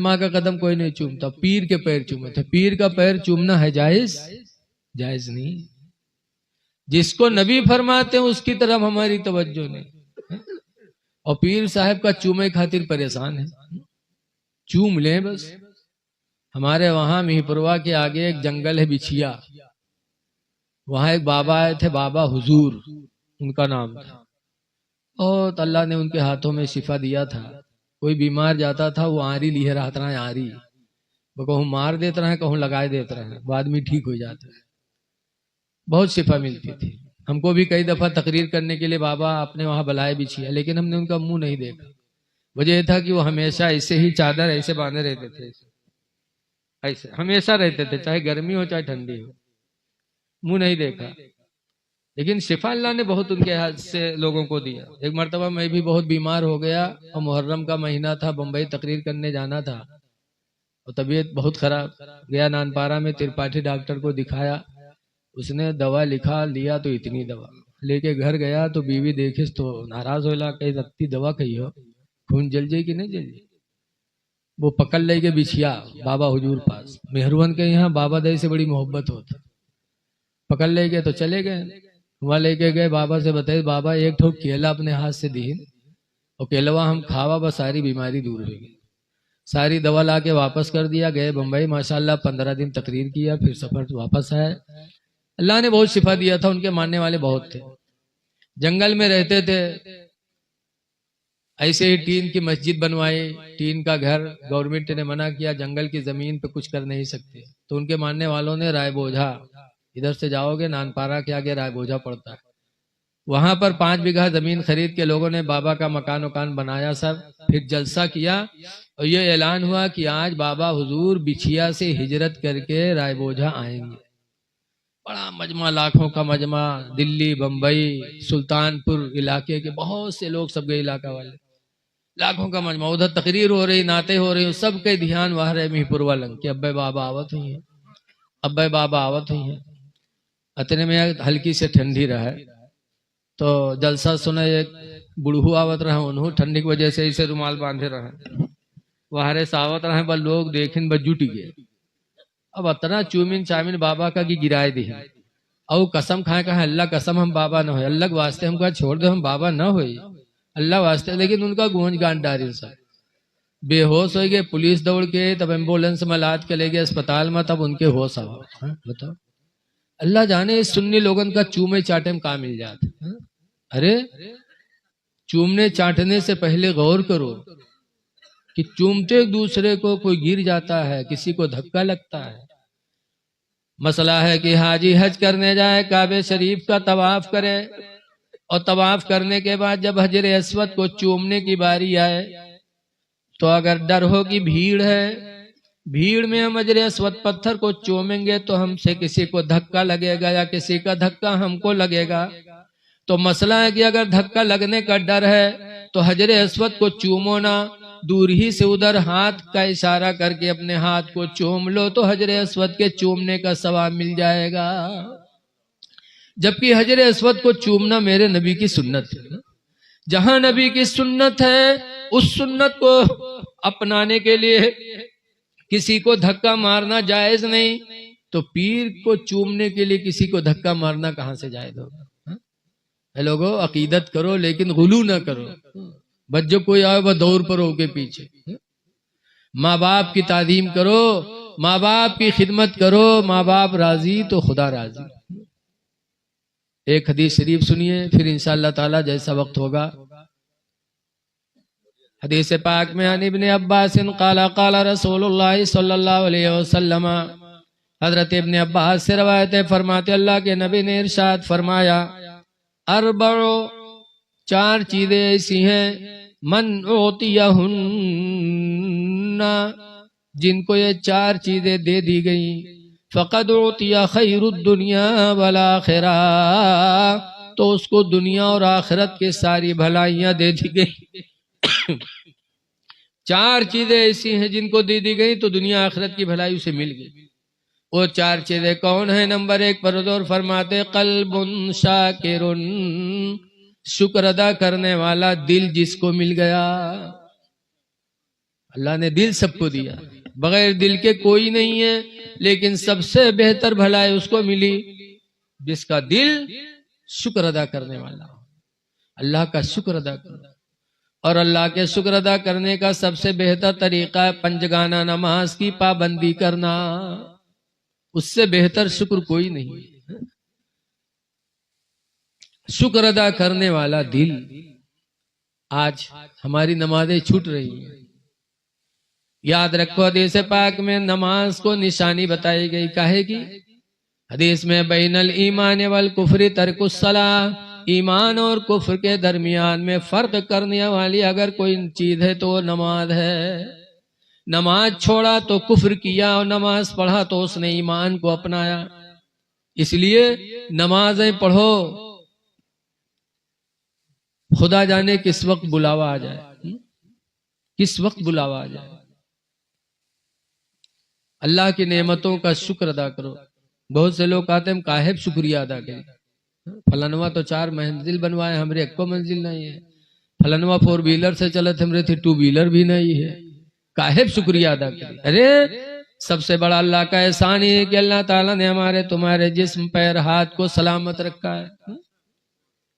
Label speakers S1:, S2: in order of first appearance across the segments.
S1: ماں کا قدم کوئی نہیں چومتا، پیر کے پیر چومے تھے۔ پیر کا پیر چومنا ہے جائز؟ جائز نہیں۔ جس کو نبی فرماتے ہیں اس کی طرف ہماری توجہ نہیں، اور پیر صاحب کا چومے خاطر پریشان ہے، چوم لیں بس۔ ہمارے وہاں مہپوروا کے آگے ایک جنگل ہے بچھیا، وہاں ایک بابا آئے تھے، بابا حضور ان کا نام تھا، اور اللہ نے ان کے ہاتھوں میں شفا دیا تھا۔ کوئی بیمار جاتا تھا وہ آری لیے رہا تھا، آری وہ کہوں مار دیتا رہے، کہوں لگائے دیتا رہے، وہ آدمی ٹھیک ہو جاتا ہے، بہت شفا ملتی تھی۔ ہم کو بھی کئی دفعہ تقریر کرنے کے لیے بابا اپنے وہاں بلائے بچھیا، لیکن ہم نے ان کا منہ نہیں دیکھا۔ وجہ یہ تھا کہ وہ ہمیشہ ایسے ہی چادر ایسے باندھے رہتے تھے، ایسے ہمیشہ رہتے تھے، چاہے گرمی ہو چاہے ٹھنڈی ہو، منہ نہیں دیکھا۔ لیکن شفا اللہ نے بہت ان کے ہاتھ سے لوگوں کو دیا۔ ایک مرتبہ میں بھی بہت بیمار ہو گیا، اور محرم کا مہینہ تھا، بمبئی تقریر کرنے جانا تھا، اور طبیعت بہت خراب، گیا نانپارہ میں ترپاٹھی ڈاکٹر کو دکھایا، اس نے دوا لکھا، لیا تو اتنی دوا لے کے گھر گیا تو بیوی دیکھس تو ناراض ہوئے، کہ رتی دوا کہی ہو، خون جل جائے کہ نہیں جل جائے۔ وہ پکڑ لے کے بچھیا بابا حضور پاس، مہرون کے یہاں بابا دائی سے بڑی محبت ہوتا، پکڑ لے گئے تو چلے گئے، وہاں لے کے گئے، بابا سے بتائے بابا ایک ٹھوک کیلا اپنے ہاتھ سے دین، اور کیلوا ہم کھاوا، بس ساری بیماری دور ہو گئی۔ ساری دوا لا کے واپس کر دیا، گئے بمبئی، ماشاءاللہ 15 دن تقریر کیا، پھر سفر واپس آئے۔ اللہ نے بہت شفا دیا تھا، ان کے ماننے والے بہت تھے، جنگل میں رہتے تھے، ایسے ہی ٹین کی مسجد بنوائی، ٹین کا گھر، گورنمنٹ نے منع کیا، جنگل کی زمین پہ کچھ کر نہیں سکتے، تو ان کے ماننے والوں نے رائے بوجھا، ادھر سے جاؤ گے نانپارہ کے آگے رائے بوجھا پڑتا ہے، وہاں پر 5 بیگھہ زمین خرید کے لوگوں نے بابا کا مکان وکان بنایا سب، پھر جلسہ کیا، اور یہ اعلان ہوا کہ آج بابا حضور بچھیا سے ہجرت کر کے رائے بوجھا آئیں گے۔ بڑا مجمع، لاکھوں کا مجمع، دلی، بمبئی، سلطان پور علاقے کے بہت سے لوگ سب گئے، علاقہ والے لاکھوں کا مجمع، ادھر تقریر ہو رہی، نعتیں ہو رہی، سب کے دھیان وہاں رہے مہپوروا لنگ کہ ابے بابا آوت ہوئی ہیں، ابے بابا آوت ہوئی ہیں۔ اتنے میں ہلکی سے ٹھنڈی رہے تو جلسہ سنا، ایک بڑھو آوت رہے، انہوں ٹھنڈی کی وجہ سے اسے رومال باندھے رہے، وہارے ساوت رہے، بس لوگ دیکھیں بس جٹی گئے۔ اب اتنا چومن چامن بابا کا کی گرائے دی، او قسم کھائے کہا اللہ قسم ہم بابا نہ ہوئے، اللہ کے واسطے ہم کہا چھوڑ دو ہم بابا نہ ہوئی، اللہ واسطے، لیکن ان کا گونج گان ڈاری سب بے ہوش ہوئے گئے، پولیس دوڑ کے تب ایمبولنس میں لاد کے لے گئے اسپتال میں، تب ان کے ہوش آوا۔ بتاؤ اللہ جانے اس سنی لوگن کا چومے چاٹے میں کہاں مل جاتا۔ ارے چومنے چاٹنے سے پہلے غور کرو کہ چومتے ایک دوسرے کو کوئی گر جاتا ہے، کسی کو دھکا لگتا ہے۔ مسئلہ ہے کہ حاجی حج کرنے جائے، کعبہ شریف کا طواف کرے، اور طواف کرنے کے بعد جب حجر اسود کو چومنے کی باری آئے تو اگر ڈر ہو کہ بھیڑ ہے، بھیڑ میں ہم حجر اسود پتھر کو چومیں گے تو ہم سے کسی کو دھکا لگے گا، یا کسی کا دھکا ہم کو لگے گا، تو مسئلہ ہے کہ اگر دھکا لگنے کا ڈر ہے تو حجر اسود کو چومو نہ، دور ہی سے ادھر ہاتھ کا اشارہ کر کے اپنے ہاتھ کو چوم لو تو حجر اسود کے چومنے کا ثواب مل جائے گا۔ جبکہ حجر اسود کو چومنا میرے نبی کی سنت ہے، جہاں نبی کی سنت ہے اس سنت کو اپنانے کے لیے کسی کو دھکا مارنا جائز نہیں، تو پیر کو چومنے کے لیے کسی کو دھکا مارنا کہاں سے جائز ہوگا؟ اے لوگو عقیدت کرو لیکن غلو نہ کرو، بس جو کوئی آئے وہ دور پر ہو کے پیچھے۔ ماں باپ کی تعظیم کرو، ماں باپ کی خدمت کرو، ماں باپ راضی تو خدا راضی۔ ایک حدیث شریف سنیے، پھر انشاءاللہ تعالی جیسا وقت ہوگا۔ حدیث پاک میں عن ابن عباس قال قال رسول اللہ صلی اللہ علیہ وسلم، حضرت ابن عباس سے روایت ہے، فرماتے اللہ کے نبی نے ارشاد فرمایا، اربع 4 چیزیں ایسی ہیں، من اعطیہن، جن کو یہ 4 چیزیں دے دی گئیں، فقد اعطی خیر الدنیا والآخرہ، تو اس کو دنیا اور آخرت کے ساری بھلائیاں دے دی گئی۔ 4 چیزیں ایسی ہیں جن کو دے دی گئی تو دنیا آخرت کی بھلائی اسے مل گئی۔ وہ 4 چیزیں کون ہیں؟ نمبر 1 پر حضور فرماتے قلب شاکر، شکر ادا کرنے والا دل جس کو مل گیا۔ اللہ نے دل سب کو دیا، بغیر دل کے کوئی نہیں ہے، لیکن سب سے بہتر بھلائی اس کو ملی جس کا دل شکر ادا کرنے والا ہو، اللہ کا شکر ادا کرنا۔ اور اللہ کے شکر ادا کرنے کا سب سے بہتر طریقہ ہے پنجگانہ نماز کی پابندی کرنا، اس سے بہتر شکر کوئی نہیں۔ شکر ادا کرنے والا دل، آج ہماری نمازیں چھوٹ رہی ہیں۔ یاد رکھو حدیث پاک میں نماز کو نشانی بتائی گئی، کاہے کی؟ حدیث میں بین الایمان والکفر ترک الصلاۃ، ایمان اور کفر کے درمیان میں فرق کرنے والی اگر کوئی چیز ہے تو وہ نماز ہے۔ نماز چھوڑا تو کفر کیا، اور نماز پڑھا تو اس نے ایمان کو اپنایا۔ اس لیے نمازیں پڑھو، خدا جانے کس وقت بلاوا آ جائے، کس وقت بلاوا آ جائے۔ اللہ کی نعمتوں کا شکر ادا کرو۔ بہت سے لوگ کہتے ہیں ہم کاہے شکریہ ادا کریں، فلانوا تو 4 منزل بنوائے، ہمارے ایک کو منزل نہیں ہے، فلانوا 4 ویلر سے چلے تھے، ہمارے 2 ویلر بھی نہیں ہے، کاہے شکریہ ادا کریں۔ ارے سب سے بڑا اللہ کا احسان ہے کہ اللہ تعالیٰ نے ہمارے تمہارے جسم پیر ہاتھ کو سلامت رکھا ہے،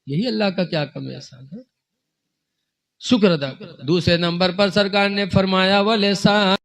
S1: یہی اللہ کا کیا کم احسان ہے، شکر ادا کرو۔ دوسرے نمبر پر سرکار نے فرمایا وَلِسَانَ